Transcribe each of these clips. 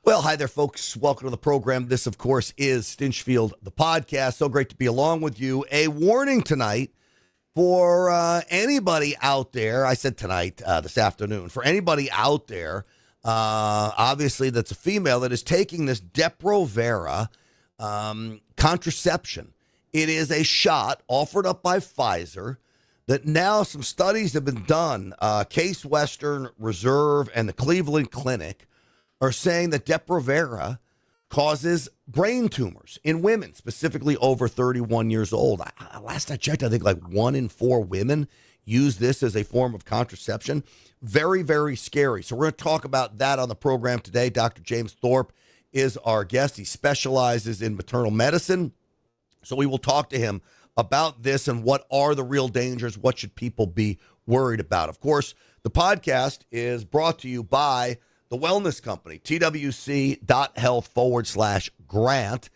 Well, hi there, folks. Welcome to the program. This, of course, is Stinchfield, the podcast. So great to be along with you. A warning tonight for anybody out there. I said tonight, this afternoon, for anybody out there, obviously that's a female that is taking this Depo-Provera contraception. It is a shot offered up by Pfizer that now some studies have been done. Case Western Reserve and the Cleveland Clinic are saying that Depo-Provera causes brain tumors in women, specifically over 31 years old. Last I checked, I think like 1 in 4 women use this as a form of contraception. Very, very scary. So we're going to talk about that on the program today. Dr. James Thorpe is our guest. He specializes in maternal medicine. So we will talk to him about this and what are the real dangers, what should people be worried about. Of course, the podcast is brought to you by the Wellness Company, twc.health/grant.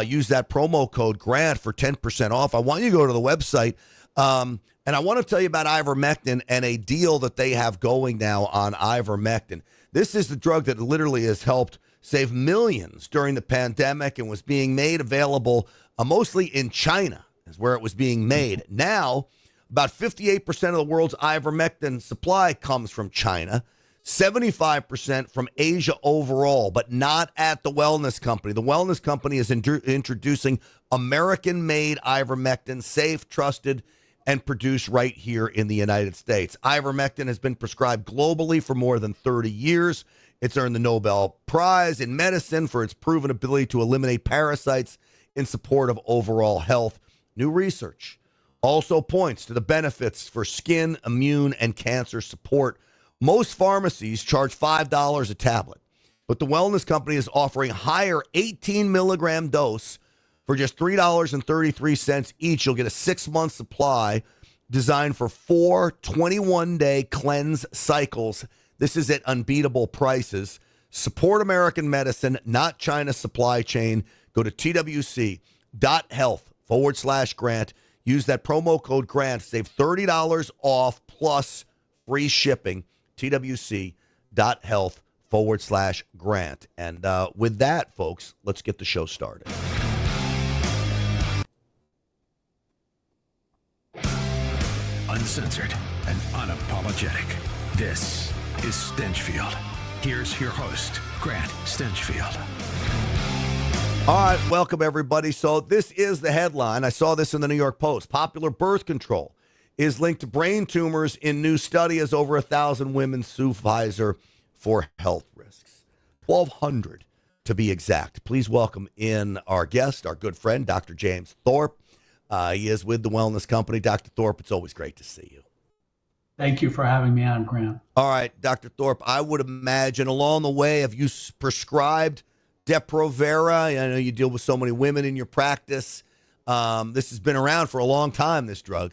Use that promo code GRANT for 10% off. I want you to go to the website, and I want to tell you about ivermectin and a deal that they have going now on ivermectin. This is the drug that literally has helped save millions during the pandemic and was being made available mostly in China, is where it was being made. Now, about 58% of the world's ivermectin supply comes from China. 75% from Asia overall, but not at the Wellness Company. The Wellness Company is introducing American-made ivermectin, safe, trusted, and produced right here in the United States. Ivermectin has been prescribed globally for more than 30 years. It's earned the Nobel Prize in Medicine for its proven ability to eliminate parasites in support of overall health. New research also points to the benefits for skin, immune, and cancer support. Most pharmacies charge $5 a tablet, but the Wellness Company is offering higher 18-milligram dose for just $3.33 each. You'll get a 6-month supply designed for 4 21-day cleanse cycles. This is at unbeatable prices. Support American medicine, not China's supply chain. Go to twc.health/grant. Use that promo code GRANT. Save $30 off plus free shipping. twc.health/grant. And with that, folks, let's get the show started. Uncensored and unapologetic. This is Stinchfield. Here's your host, Grant Stinchfield. All right, welcome, everybody. So this is the headline. I saw this in the New York Post. Popular birth control is linked to brain tumors in new study as over 1,000 women sue Pfizer for health risks. 1,200 to be exact. Please welcome in our guest, our good friend, Dr. James Thorpe. He is with the Wellness Company. Dr. Thorpe, it's always great to see you. Thank you for having me on, Grant. All right, Dr. Thorpe, I would imagine along the way, have you prescribed Depo-Provera? I know you deal with so many women in your practice. This has been around for a long time, this drug.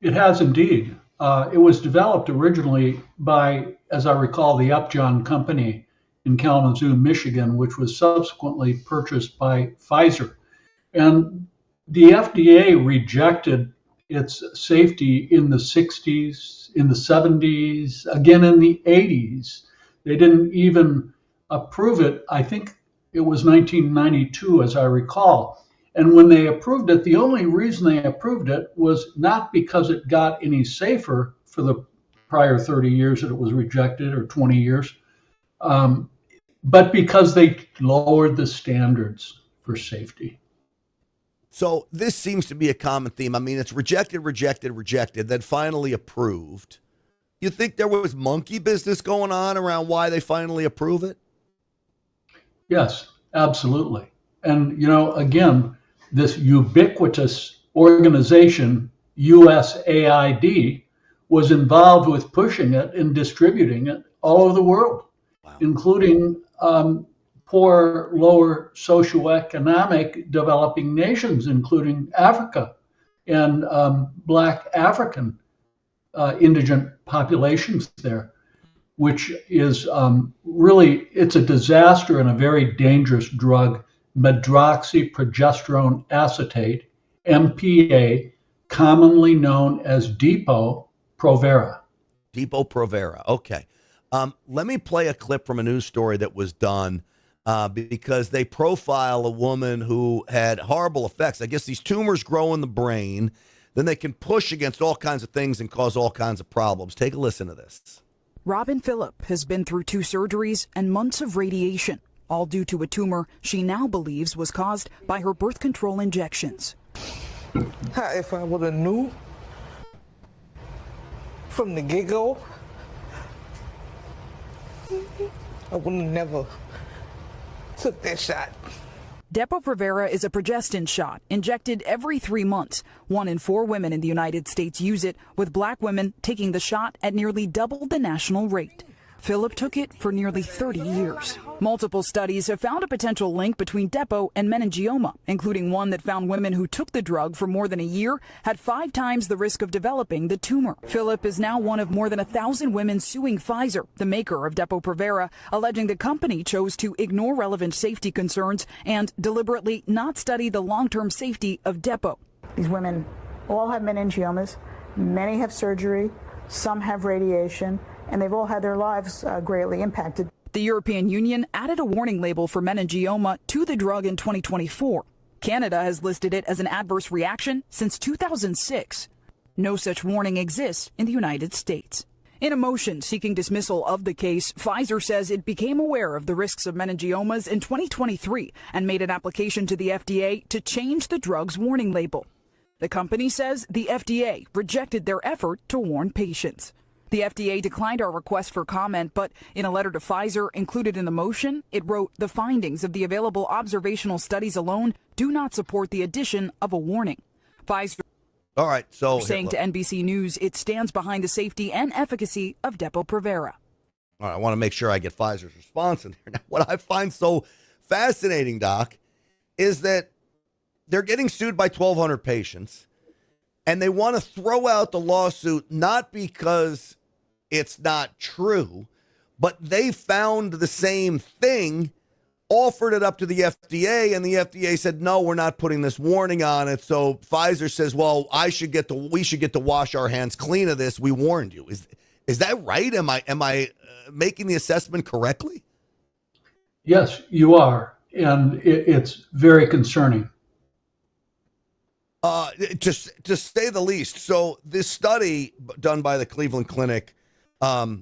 It has indeed. It was developed originally by, as I recall, the Upjohn Company in Kalamazoo, Michigan, which was subsequently purchased by Pfizer. And the FDA rejected its safety in the 60s, in the 70s, again in the 80s. They didn't even approve it. I think it was 1992, as I recall. And when they approved it, the only reason they approved it was not because it got any safer for the prior 30 years that it was rejected, or 20 years, but because they lowered the standards for safety. So this seems to be a common theme. I mean, it's rejected, then finally approved. You think there was monkey business going on around why they finally approve it? Yes, absolutely. And, again, this ubiquitous organization, USAID, was involved with pushing it and distributing it all over the world, wow, including poor, lower socioeconomic developing nations, including Africa and Black African indigent populations there, which is really, it's a disaster and a very dangerous drug, medroxyprogesterone acetate, MPA, commonly known as Depo-Provera. Depo-Provera, okay. Let me play a clip from a news story that was done because they profile a woman who had horrible effects. I guess these tumors grow in the brain, then they can push against all kinds of things and cause all kinds of problems. Take a listen to this. Robin Phillip has been through 2 surgeries and months of radiation, all due to a tumor she now believes was caused by her birth control injections. If I would have knew from the get-go, I would have never took that shot. Depo-Provera is a progestin shot injected every 3 months. 1 in 4 women in the United States use it, with black women taking the shot at nearly double the national rate. Phillip took it for nearly 30 years. Multiple studies have found a potential link between Depo and meningioma, including one that found women who took the drug for more than a year had 5 times the risk of developing the tumor. Phillip is now one of more than 1,000 women suing Pfizer, the maker of Depo-Provera, alleging the company chose to ignore relevant safety concerns and deliberately not study the long-term safety of Depo. These women all have meningiomas, many have surgery, some have radiation, and they've all had their lives greatly impacted. The European Union added a warning label for meningioma to the drug in 2024. Canada has listed it as an adverse reaction since 2006. No such warning exists in the United States. In a motion seeking dismissal of the case, Pfizer says it became aware of the risks of meningiomas in 2023 and made an application to the FDA to change the drug's warning label. The company says the FDA rejected their effort to warn patients. The FDA declined our request for comment, but in a letter to Pfizer included in the motion, it wrote the findings of the available observational studies alone do not support the addition of a warning. Pfizer All right, so saying to NBC News it stands behind the safety and efficacy of Depo-Provera. All right, I want to make sure I get Pfizer's response in here. Now, what I find so fascinating, Doc, is that they're getting sued by 1,200 patients, and they want to throw out the lawsuit not because it's not true, but they found the same thing, offered it up to the FDA, and the FDA said, no, we're not putting this warning on it. So Pfizer says, well, we should get to wash our hands clean of this. We warned you. Is that right? Am I making the assessment correctly? Yes, you are. And it's very concerning. To say the least. So this study done by the Cleveland Clinic, what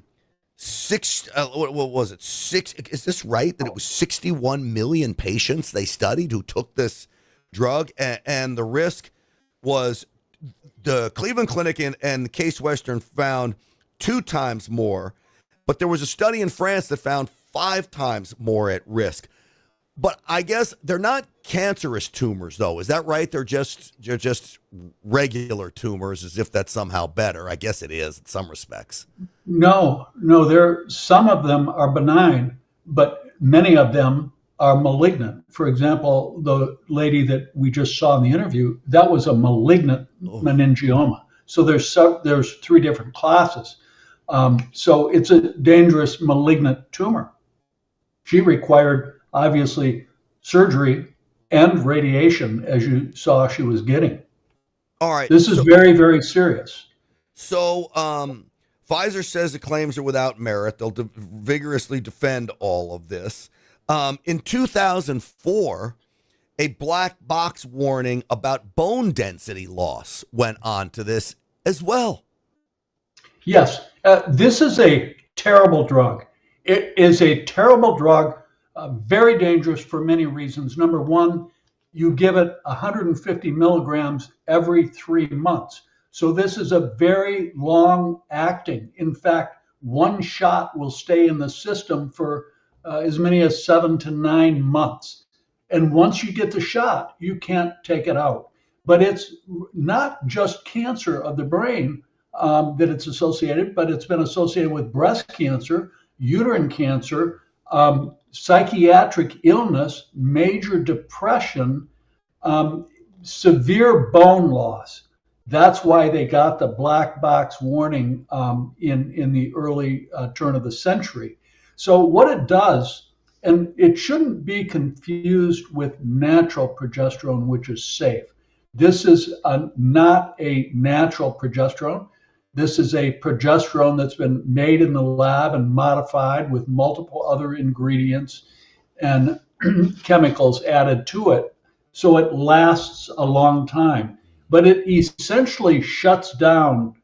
was it? Is this right? That it was 61 million patients they studied who took this drug, and the risk was the Cleveland Clinic and Case Western found 2 times more, but there was a study in France that found 5 times more at risk. But I guess they're not cancerous tumors, though. Is that right? They're just regular tumors, as if that's somehow better. I guess it is in some respects. No, some of them are benign, but many of them are malignant. For example, the lady that we just saw in the interview, that was a malignant meningioma. So there's 3 different classes. So it's a dangerous malignant tumor. She required, obviously, surgery and radiation, as you saw she was getting. All right. This is very, very serious. So Pfizer says the claims are without merit. They'll vigorously defend all of this. In 2004, a black box warning about bone density loss went on to this as well. Yes, this is a terrible drug. It is a terrible drug. Very dangerous for many reasons. Number one, you give it 150 milligrams every 3 months. So this is a very long acting. In fact, 1 shot will stay in the system for as many as 7 to 9 months. And once you get the shot, you can't take it out. But it's not just cancer of the brain that it's associated, but it's been associated with breast cancer, uterine cancer, psychiatric illness, major depression, severe bone loss. That's why they got the black box warning in the early turn of the century. So what it does, and it shouldn't be confused with natural progesterone, which is safe. This is not a natural progesterone. This is a progesterone that's been made in the lab and modified with multiple other ingredients and chemicals added to it. So it lasts a long time. But it essentially shuts down,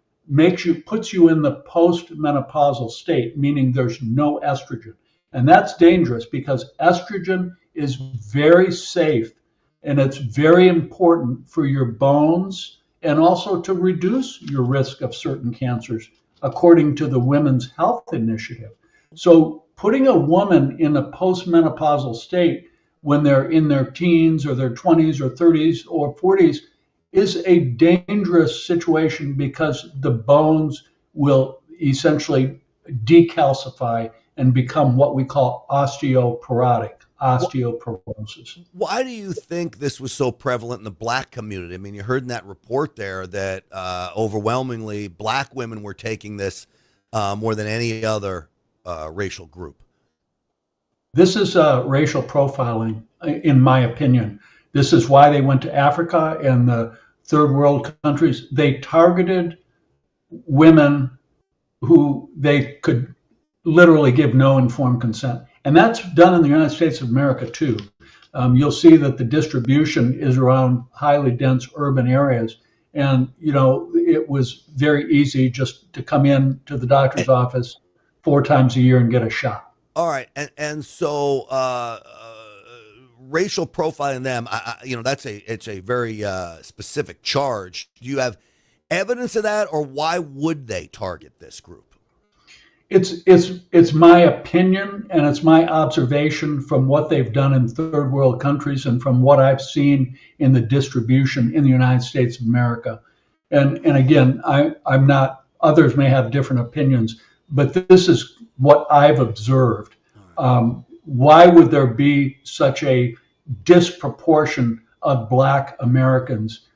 puts you in the postmenopausal state, meaning there's no estrogen. And that's dangerous because estrogen is very safe and it's very important for your bones and also to reduce your risk of certain cancers, according to the Women's Health Initiative. So putting a woman in a postmenopausal state when they're in their teens or their 20s or 30s or 40s is a dangerous situation because the bones will essentially decalcify and become what we call osteoporosis. Why do you think this was so prevalent in the black community? I mean, you heard in that report there that overwhelmingly black women were taking this more than any other racial group. This is racial profiling, in my opinion. This is why they went to Africa and the third world countries. They targeted women who they could literally give no informed consent. And that's done in the United States of America too. You'll see that the distribution is around highly dense urban areas. And, it was very easy just to come in to the doctor's office 4 times a year and get a shot. All right. And so racial profiling them, it's a very specific charge. Do you have evidence of that, or why would they target this group? It's my opinion and it's my observation from what they've done in third world countries and from what I've seen in the distribution in the United States of America. And again, I'm not, others may have different opinions, but this is what I've observed. Why would there be such a disproportion of Black Americans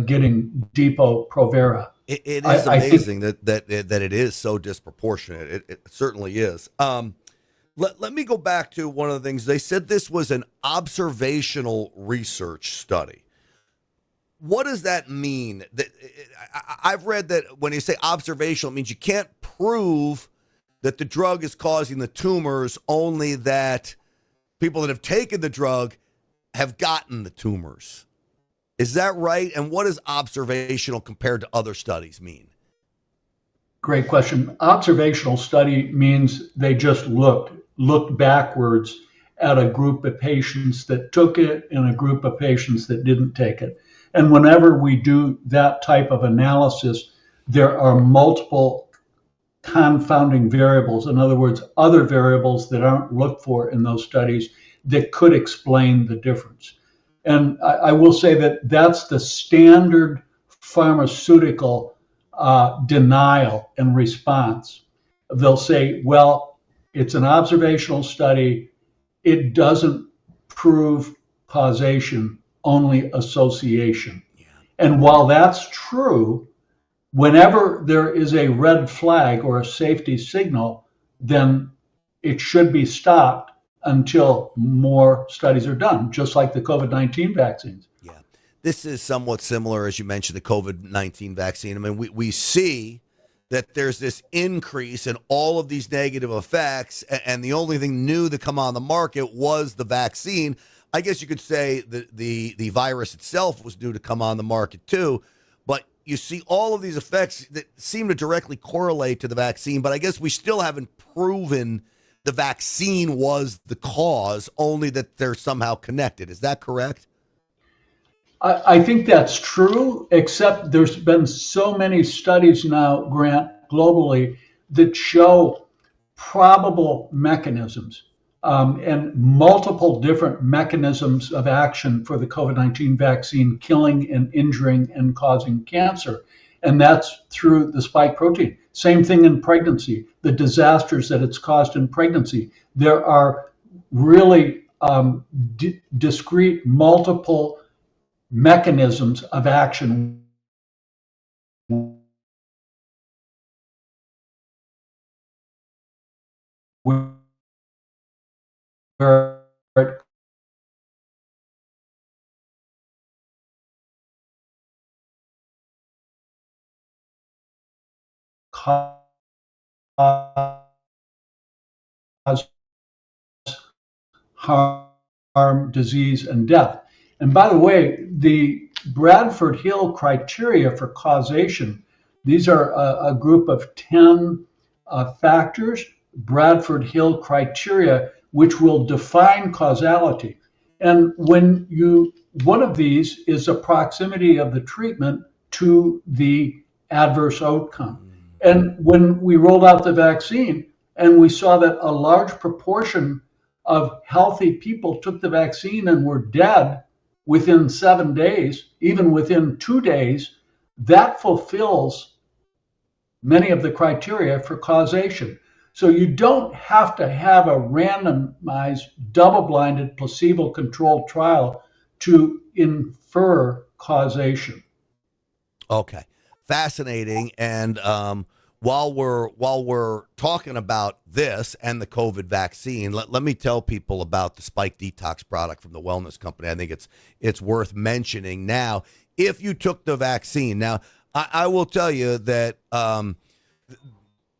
getting Depo-Provera? It is amazing that it is so disproportionate. It certainly is. Let me go back to one of the things. They said this was an observational research study. What does that mean? I've read that when you say observational, it means you can't prove that the drug is causing the tumors, only that people that have taken the drug have gotten the tumors. Is that right? And what does observational compared to other studies mean? Great question. Observational study means they just looked backwards at a group of patients that took it and a group of patients that didn't take it. And whenever we do that type of analysis, there are multiple confounding variables. In other words, other variables that aren't looked for in those studies that could explain the difference. And I will say that that's the standard pharmaceutical denial and response. They'll say, well, it's an observational study. It doesn't prove causation, only association. Yeah. And while that's true, whenever there is a red flag or a safety signal, then it should be stopped until more studies are done, just like the COVID-19 vaccines. Yeah. This is somewhat similar, as you mentioned, the COVID-19 vaccine. I mean, we see that there's this increase in all of these negative effects, and the only thing new to come on the market was the vaccine. I guess you could say that the virus itself was due to come on the market too, but you see all of these effects that seem to directly correlate to the vaccine, but I guess we still haven't proven the vaccine was the cause, only that they're somehow connected. Is that correct? I think that's true, except there's been so many studies now, Grant, globally, that show probable mechanisms and multiple different mechanisms of action for the COVID-19 vaccine, killing and injuring and causing cancer. And that's through the spike protein. Same thing in pregnancy, the disasters that it's caused in pregnancy. There are really discrete multiple mechanisms of action where it cause harm, disease, and death. And by the way, the Bradford-Hill criteria for causation, these are a group of 10 factors, Bradford-Hill criteria, which will define causality. And one of these is a proximity of the treatment to the adverse outcome. And when we rolled out the vaccine and we saw that a large proportion of healthy people took the vaccine and were dead within 7 days, even within 2 days, that fulfills many of the criteria for causation. So you don't have to have a randomized, double-blinded, placebo-controlled trial to infer causation. Okay, fascinating. And while we're talking about this and the COVID vaccine, let me tell people about the Spike Detox product from the Wellness Company. I think it's worth mentioning now. If you took the vaccine, now I will tell you that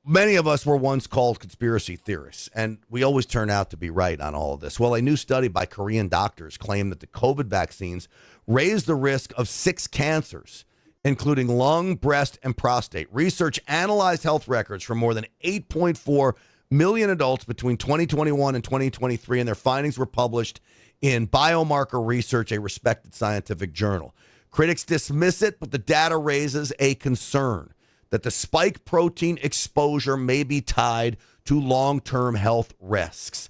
many of us were once called conspiracy theorists, and we always turn out to be right on all of this. Well, a new study by Korean doctors claimed that the COVID vaccines raised the risk of 6 cancers, including lung, breast, and prostate. Research analyzed health records from more than 8.4 million adults between 2021 and 2023, and their findings were published in Biomarker Research, a respected scientific journal. Critics dismiss it, but the data raises a concern that the spike protein exposure may be tied to long-term health risks.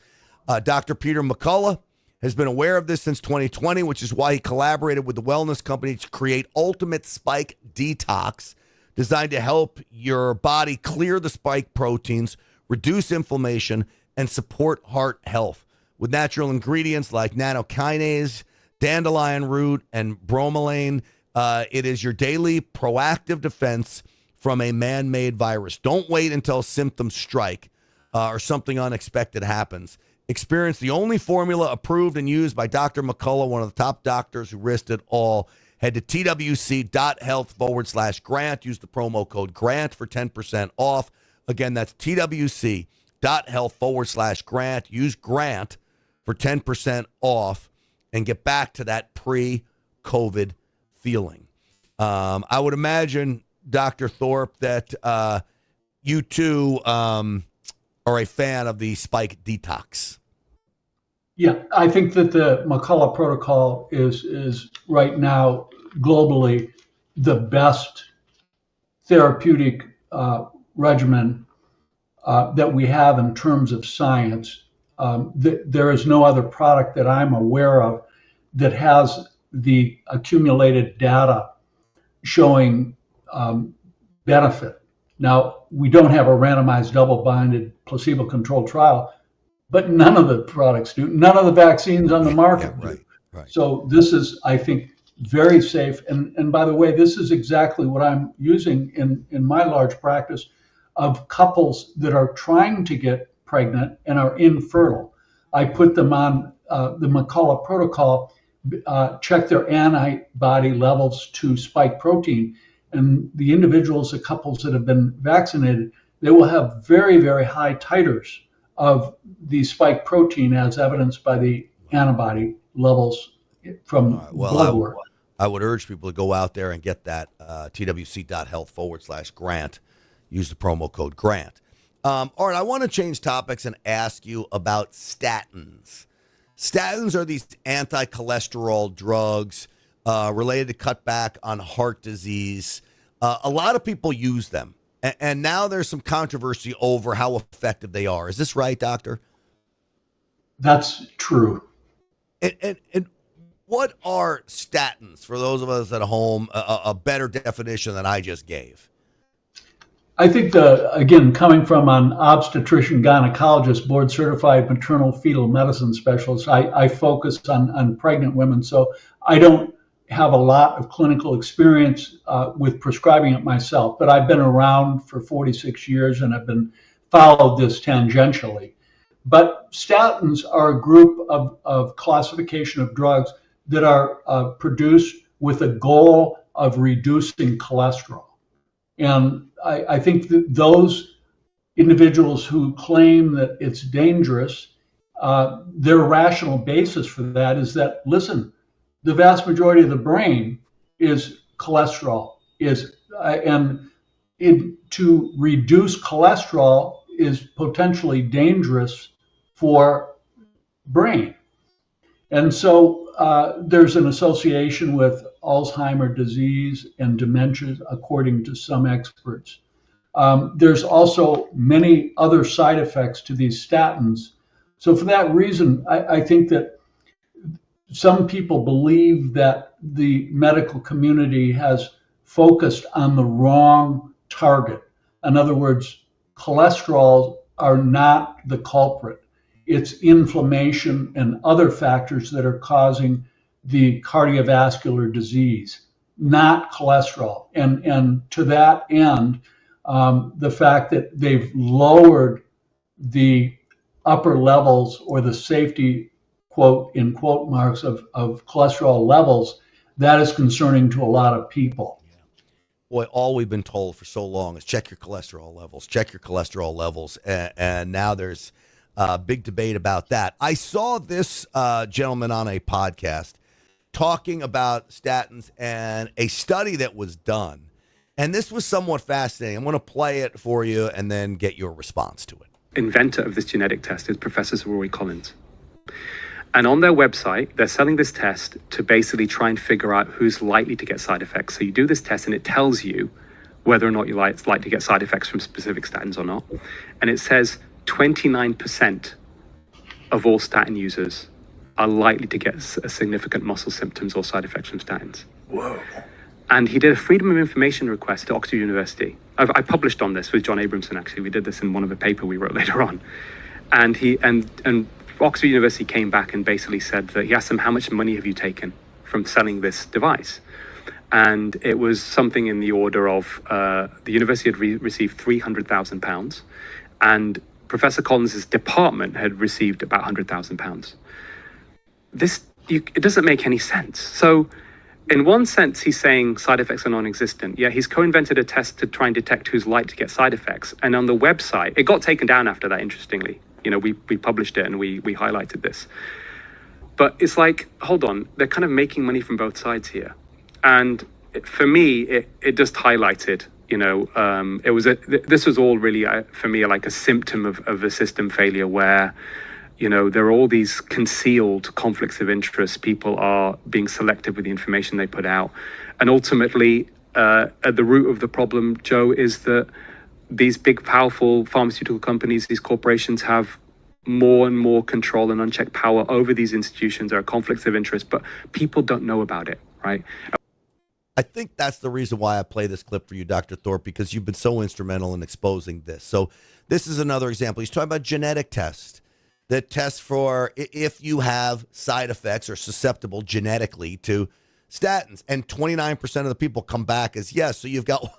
Dr. Peter McCullough has been aware of this since 2020, which is why he collaborated with the Wellness Company to create Ultimate Spike Detox, designed to help your body clear the spike proteins, reduce inflammation, and support heart health. With natural ingredients like nanokinase, dandelion root, and bromelain, it is your daily proactive defense from a man-made virus. Don't wait until symptoms strike or something unexpected happens. Experience the only formula approved and used by Dr. McCullough, one of the top doctors who risked it all. Head to twc.health/Grant. Use the promo code GRANT for 10% off. Again, that's twc.health/Grant. Use GRANT for 10% off and get back to that pre-COVID feeling. I would imagine, Dr. Thorpe, that you too are a fan of the Spike Detox. Yeah, I think that the McCullough protocol is right now globally the best therapeutic regimen that we have in terms of science. There is no other product that I'm aware of that has the accumulated data showing benefit. Now, we don't have a randomized, double-blinded, placebo-controlled trial, but none of the products do. None of the vaccines on the market do. Right. So this is, I think, very safe. And by the way, this is exactly what I'm using in my large practice of couples that are trying to get pregnant and are infertile. I put them on the McCullough protocol, check their antibody levels to spike protein. And the individuals, the couples that have been vaccinated, they will have very, very high titers of the spike protein as evidenced by the antibody levels from blood work. I would urge people to go out there and get that twc.health/Grant. Use the promo code GRANT. All right, I want to change topics and ask you about statins. Statins are these anti-cholesterol drugs related to cut back on heart disease. A lot of people use them, and now there's some controversy over how effective they are. Is this right, Doctor? That's true. And what are statins, for those of us at home, a better definition than I just gave? I think, again, coming from an obstetrician, gynecologist, board certified maternal fetal medicine specialist, I focus on pregnant women. So I don't have a lot of clinical experience with prescribing it myself, but I've been around for 46 years and I've been followed this tangentially. But statins are a group of classification of drugs that are produced with a goal of reducing cholesterol. And I think that those individuals who claim that it's dangerous, their rational basis for that is that, listen, the vast majority of the brain is cholesterol, to reduce cholesterol is potentially dangerous for brain. And so there's an association with Alzheimer's disease and dementia, according to some experts. There's also many other side effects to these statins. So for that reason, I think that some people believe that the medical community has focused on the wrong target. In other words, cholesterol are not the culprit. It's inflammation and other factors that are causing the cardiovascular disease, not cholesterol. And to that end, the fact that they've lowered the upper levels or the safety, quote, in quote marks, of cholesterol levels, that is concerning to a lot of people. Boy, all we've been told for so long is check your cholesterol levels, check your cholesterol levels. And now there's a big debate about that. I saw this gentleman on a podcast talking about statins and a study that was done. And this was somewhat fascinating. I'm going to play it for you and then get your response to it. Inventor of this genetic test is Professor Rory Collins. And on their website, they're selling this test to basically try and figure out who's likely to get side effects. So you do this test and it tells you whether or not you're likely to get side effects from specific statins or not. And it says 29% of all statin users are likely to get significant muscle symptoms or side effects from statins. Whoa. And he did a Freedom of Information request to Oxford University. I published on this with John Abramson, actually. We did this in one of the paper we wrote later on. And Oxford University came back and basically said that he asked them, how much money have you taken from selling this device? And it was something in the order of, the university had received £300,000 and Professor Collins' department had received about £100,000. It doesn't make any sense. So in one sense, he's saying side effects are non-existent. Yeah, he's co-invented a test to try and detect who's likely to get side effects. And on the website, it got taken down after that, interestingly. You know, we published it and we highlighted this. But it's like, hold on, they're kind of making money from both sides here. And for me, it just highlighted, you know, this was all really, for me, like a symptom of a system failure where, you know, there are all these concealed conflicts of interest. People are being selective with the information they put out. And ultimately, at the root of the problem, Joe, is that these big, powerful pharmaceutical companies, these corporations have more and more control and unchecked power over these institutions. There are conflicts of interest, but people don't know about it, right? I think that's the reason why I play this clip for you, Dr. Thorpe, because you've been so instrumental in exposing this. So this is another example. He's talking about genetic tests that test for if you have side effects or susceptible genetically to statins. And 29% of the people come back as yes. So you've got,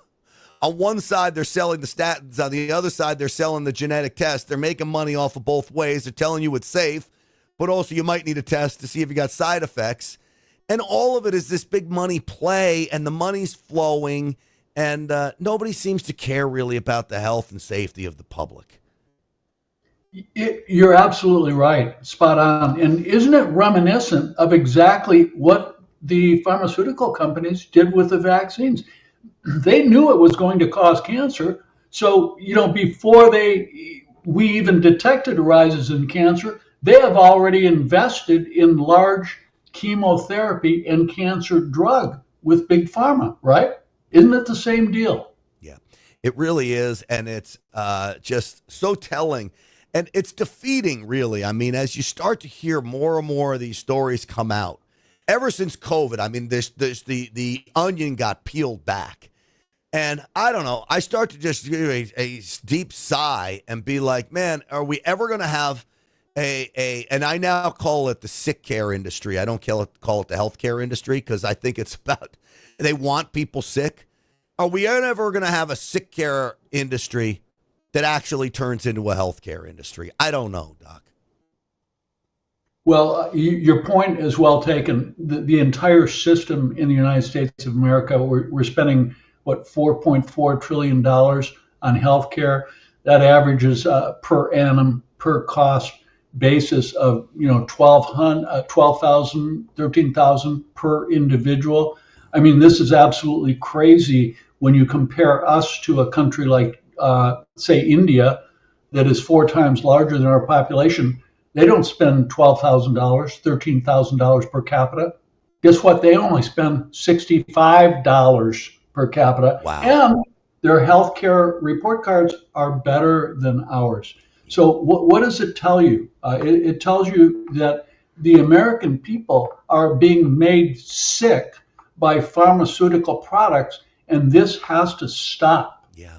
on one side, they're selling the statins. On the other side, they're selling the genetic test. They're making money off of both ways. They're telling you it's safe, but also you might need a test to see if you got side effects. And all of it is this big money play, and the money's flowing, and nobody seems to care really about the health and safety of the public. You're absolutely right. Spot on. And isn't it reminiscent of exactly what the pharmaceutical companies did with the vaccines? They knew it was going to cause cancer. So, you know, before we even detected rises in cancer, they have already invested in large chemotherapy and cancer drug with big pharma, right? Isn't it the same deal? Yeah, it really is. And it's just so telling. And it's defeating, really. I mean, as you start to hear more and more of these stories come out, ever since COVID, I mean, the onion got peeled back. And I don't know, I start to just give a deep sigh and be like, man, are we ever going to have and I now call it the sick care industry. I don't call it the healthcare industry because I think it's about, they want people sick. Are we ever going to have a sick care industry that actually turns into a healthcare industry? I don't know, Doc. Well, your point is well taken. The entire system in the United States of America, we're spending $4.4 trillion on healthcare. That averages per annum, per cost basis of 12,000, 13,000 per individual. I mean, this is absolutely crazy when you compare us to a country like, say, India, that is 4 times larger than our population. They don't spend $12,000, $13,000 per capita. Guess what? They only spend $65 per capita. Wow. And their healthcare report cards are better than ours. So what does it tell you? It tells you that the American people are being made sick by pharmaceutical products, and this has to stop. Yeah.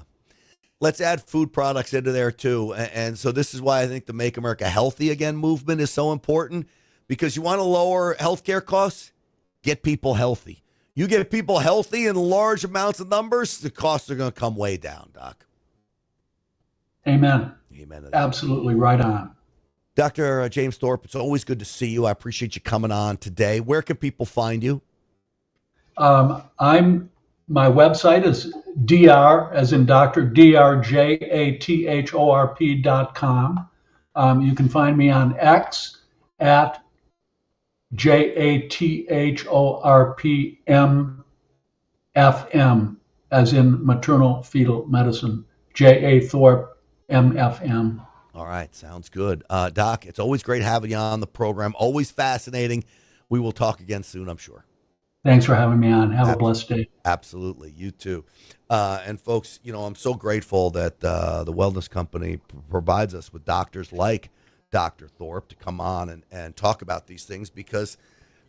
Let's add food products into there too. And so this is why I think the Make America Healthy Again movement is so important, because you want to lower healthcare costs, get people healthy. You get people healthy in large amounts of numbers, the costs are going to come way down, Doc. Amen. Amen to that. Absolutely right on. Dr. James Thorpe, it's always good to see you. I appreciate you coming on today. Where can people find you? My website is dr, as in Dr. drjathorp.com. You can find me on X at JATHORPMFM, as in maternal fetal medicine. J.A. Thorpe, MFM. All right, sounds good. Doc, it's always great having you on the program. Always fascinating. We will talk again soon, I'm sure. Thanks for having me on. Have a blessed day. Absolutely. You too. And folks, I'm so grateful that the Wellness Company provides us with doctors like Dr. Thorpe to come on and talk about these things, because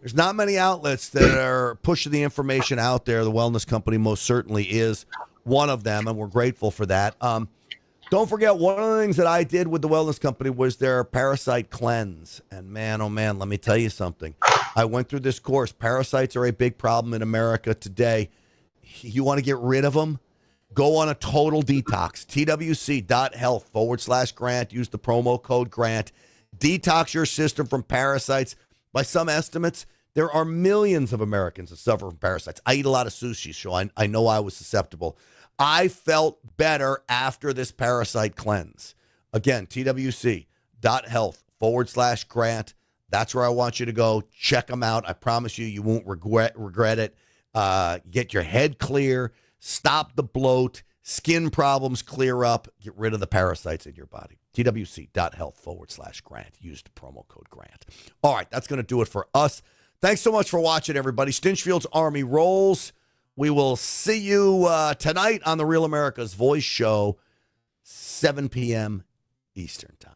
there's not many outlets that are pushing the information out there. The Wellness Company most certainly is one of them, and we're grateful for that. Don't forget, one of the things that I did with the Wellness Company was their parasite cleanse. And man, oh man, let me tell you something. I went through this course. Parasites are a big problem in America today. You want to get rid of them? Go on a total detox. TWC.health/grant. Use the promo code GRANT. Detox your system from parasites. By some estimates, there are millions of Americans that suffer from parasites. I eat a lot of sushi, so I know I was susceptible. I felt better after this parasite cleanse. Again, TWC.health/grant. That's where I want you to go. Check them out. I promise you, you won't regret it. Get your head clear. Stop the bloat. Skin problems clear up. Get rid of the parasites in your body. TWC.health/grant. Use the promo code GRANT. All right, that's going to do it for us. Thanks so much for watching, everybody. Stinchfield's Army rolls. We will see you tonight on the Real America's Voice Show, 7 p.m. Eastern Time.